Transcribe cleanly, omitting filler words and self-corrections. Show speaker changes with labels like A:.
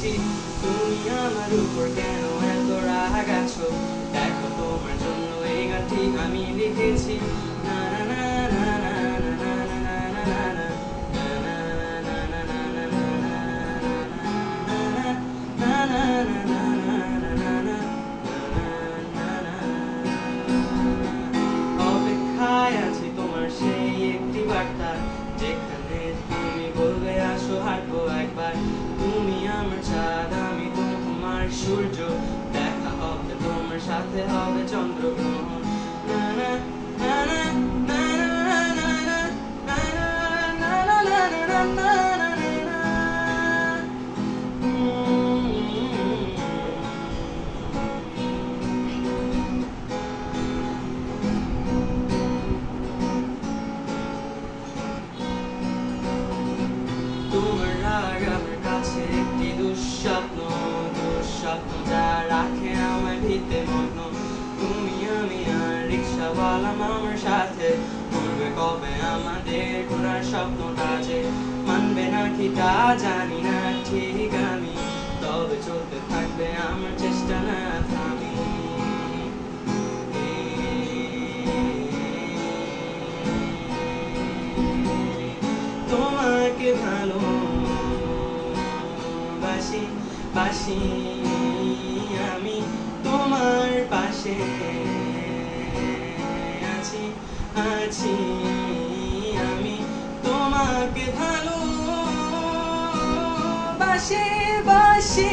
A: বেশি। তুমি আমার উপর কেন এত রাগ আছো? দেখো তোমার জন্য এই গানটি আমি লিখেছি। না না না না না না না না না না। অপেক্ষায় আছি তোমার সেই একটি বার্তা, যেখানে তুমি বলবে আসো হাঁটবো একবার। তুমি আমার চাঁদ, আমি তোমার সূর্য, দেখা হবে তোমার সাথে হবে চন্দ্রগ্রহণ। না না না না না না না না না না না না। তোমার রাগ আমার কাছে একটি দুঃস্বপ্ন, দুঃস্বপ্ন যা রাখে আমায় ভিতে মগ্ন। তুমি আমি আর রিক্সাওয়ালা মামার সাথে ঘুরবে কবে আমাদের ঘোরার স্বপ্নটা, যে মানবে নাকি তা জানি না ঠিক আমি, তবে চলতে থাকবে আমার চেষ্টা না থামি। তোমাকে ভালোবাসি বাসি, আমি তোমার পাশে আছি আছি, আমি তোমাকে ভালোবাসি বাসি।